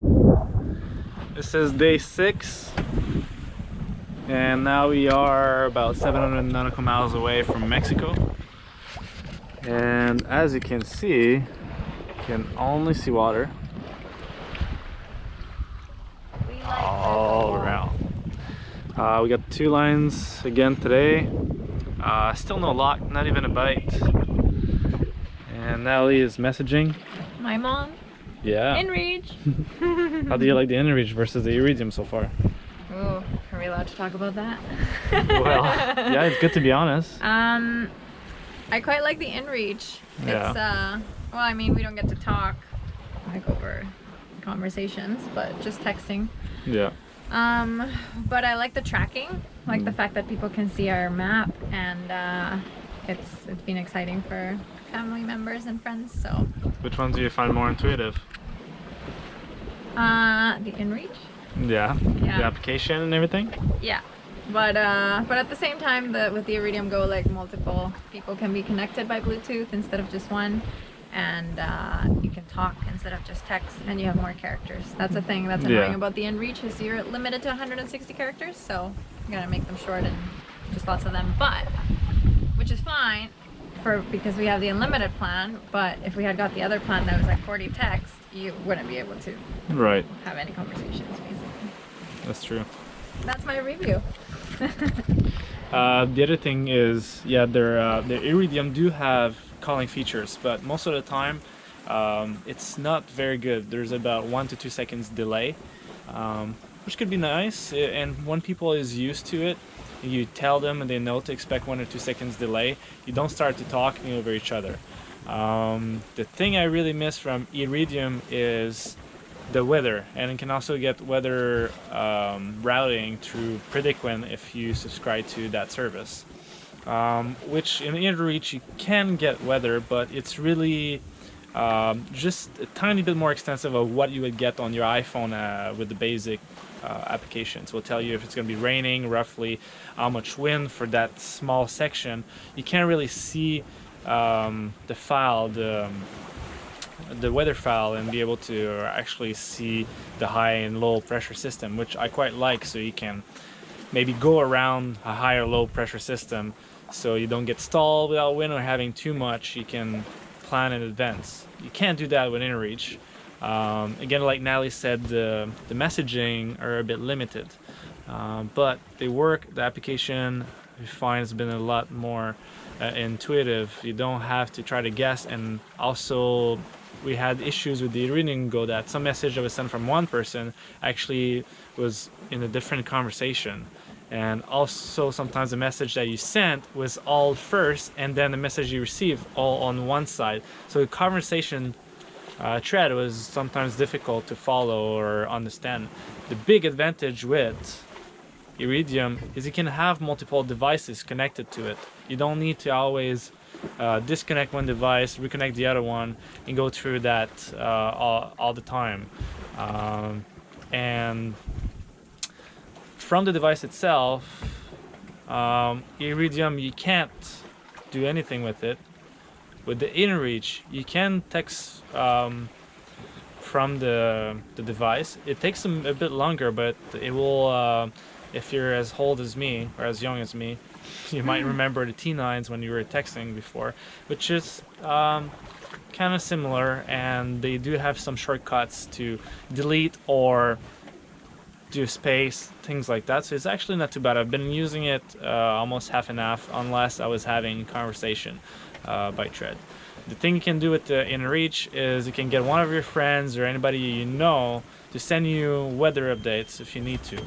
This is day 6, and now we are about 700 nautical miles away from Mexico. And as you can see, you can only see water all around. We got 2 lines again today. Still no luck, not even a bite. And Natalie is messaging my mom. Yeah. Inreach. How do you like the Inreach versus the Iridium so far? Ooh, are we allowed to talk about that? Well, yeah, it's good to be honest. I quite like the Inreach. Yeah. It's well, I mean, we don't get to talk like over conversations, but just texting. Yeah. But I like the tracking, like the fact that people can see our map, and it's been exciting for family members and friends. So. Which one do you find more intuitive? The Inreach. Yeah. Yeah. The application and everything. Yeah. But at the same time, with the Iridium Go, like multiple people can be connected by Bluetooth instead of just one, and you can talk instead of just text, and you have more characters. That's the thing that's annoying about the Inreach, is you're limited to 160 characters, so you gotta make them short and just lots of them. But which is fine because we have the unlimited plan. But if we had got the other plan that was like 40 text, you wouldn't be able to have any conversations, basically. That's true. That's my review. The other thing is, yeah, the Iridium do have calling features, but most of the time it's not very good. There's about 1 to 2 seconds delay, which could be nice, and when people is used to it, you tell them and they know to expect 1 or 2 seconds delay, you don't start to talking over each other. The thing I really miss from Iridium is the weather, and you can also get weather routing through Prediquen if you subscribe to that service. Which in Inreach you can get weather, but it's really just a tiny bit more extensive of what you would get on your iPhone with the basic applications. Will tell you if it's going to be raining, roughly how much wind for that small section. You can't really see the file, the weather file, and be able to actually see the high and low pressure system, which I quite like, so you can maybe go around a high or low pressure system so you don't get stalled without wind or having too much. You can plan in advance. You can't do that with Inreach. Again, like Natalie said, the messaging are a bit limited, but they work. The application, we find, has been a lot more intuitive. You don't have to try to guess, and also we had issues with the Iridium Go that some message that was sent from one person actually was in a different conversation, and also sometimes the message that you sent was all first and then the message you received all on one side, so the conversation thread was sometimes difficult to follow or understand. The big advantage with Iridium is you can have multiple devices connected to it. You don't need to always disconnect one device, reconnect the other one, and go through that all the time. And from the device itself, Iridium, you can't do anything with it. With the Inreach, you can text from the device. It takes them a bit longer, but it will, if you're as old as me or as young as me, you might remember the T9s when you were texting before, which is kind of similar, and they do have some shortcuts to delete or do space, things like that. So it's actually not too bad. I've been using it almost half and half, unless I was having conversation by thread. The thing you can do with the Inreach is you can get one of your friends or anybody you know to send you weather updates if you need to.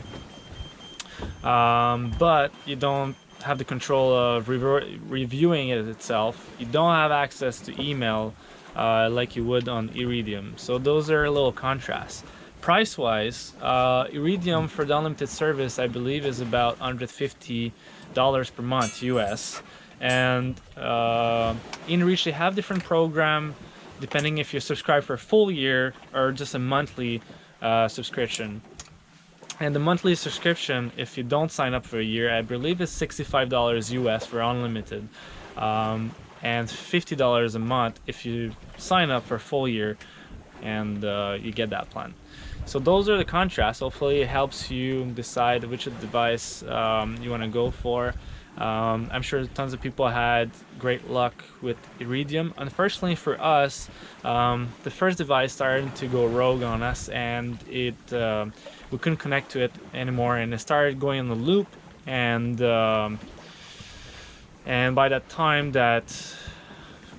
But you don't have the control of reviewing it itself. You don't have access to email like you would on Iridium. So those are a little contrasts. Price-wise, Iridium for the unlimited service, I believe, is about $150 per month US. And Inreach, they have different program depending if you subscribe for a full year or just a monthly subscription. And the monthly subscription, if you don't sign up for a year, I believe is $65 US for unlimited, and $50 a month if you sign up for a full year and you get that plan. So those are the contrasts. Hopefully it helps you decide which device you want to go for. I'm sure tons of people had great luck with Iridium. Unfortunately for us, the first device started to go rogue on us, and we couldn't connect to it anymore, and it started going in the loop. And by that time that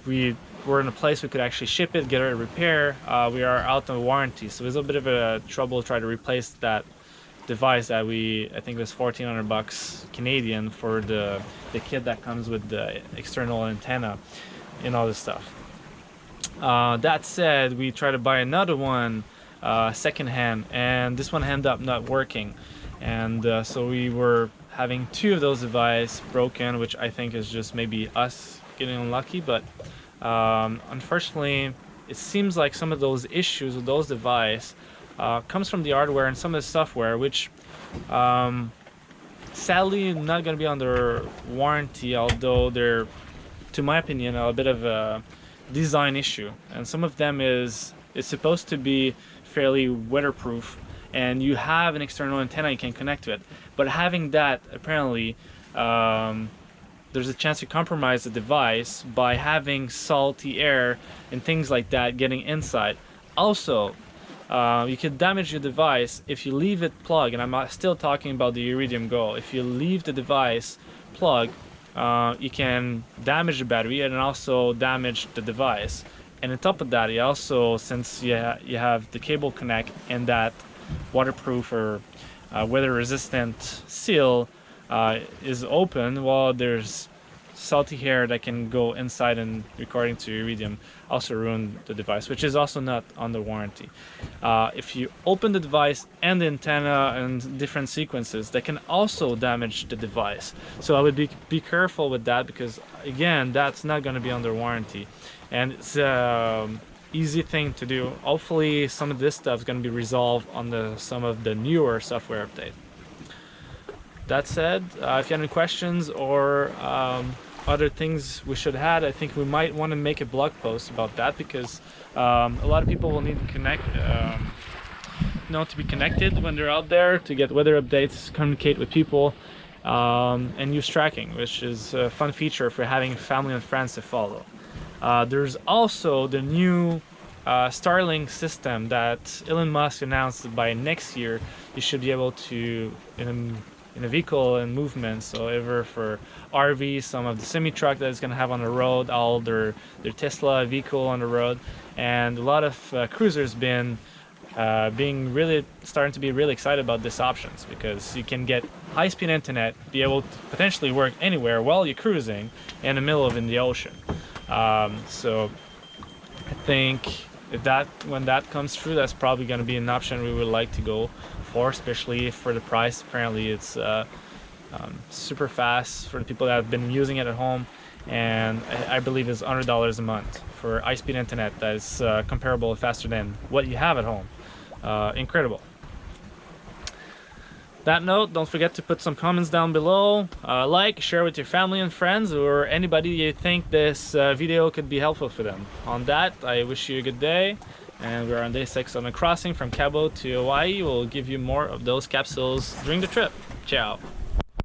we were in a place we could actually ship it, get it repair, we are out of warranty. So it was a bit of a trouble trying to replace that device that I think it was 1,400 bucks Canadian for the kit that comes with the external antenna and all this stuff. That said, we tried to buy another one secondhand, and this one ended up not working. And so we were having two of those devices broken, which I think is just maybe us getting unlucky. But unfortunately, it seems like some of those issues with those devices comes from the hardware and some of the software, which sadly not going to be under warranty, although they're, to my opinion, a bit of a design issue. And some of them it's supposed to be fairly weatherproof, and you have an external antenna you can connect to it, but having that, apparently there's a chance to compromise the device by having salty air and things like that getting inside. Also, you can damage your device if you leave it plugged, and I'm still talking about the Iridium Go. If you leave the device plugged, you can damage the battery and also damage the device. And on top of that, you also, since you have the cable connect and that waterproof or weather resistant seal is open, well, there's salty air that can go inside, and according to Iridium also ruin the device, which is also not under warranty. If you open the device and the antenna and different sequences, that can also damage the device. So I would be careful with that, because again, that's not going to be under warranty, and it's easy thing to do. Hopefully some of this stuff is going to be resolved on some of the newer software update. That said, if you have any questions or other things we should add, I think we might want to make a blog post about that, because a lot of people will need to connect, to be connected when they're out there, to get weather updates, communicate with people, and use tracking, which is a fun feature for having family and friends to follow. There's also the new Starlink system that Elon Musk announced by next year. You should be able to, in a vehicle and movement, so ever for RV, some of the semi-truck that is going to have on the road, all their Tesla vehicle on the road, and a lot of cruisers starting to be really excited about these options, because you can get high-speed internet, be able to potentially work anywhere while you're cruising in the middle of the ocean. So I think when that comes true, that's probably going to be an option we would like to go for, especially for the price. Apparently it's super fast for the people that have been using it at home, and I believe it's $100 a month for high-speed internet that is comparable, faster than what you have at home. Incredible. That note, don't forget to put some comments down below, share with your family and friends, or anybody you think this video could be helpful for them. On that, I wish you a good day, and we're on day 6 on the crossing from Cabos to Hawaii. We'll give you more of those capsules during the trip. Ciao.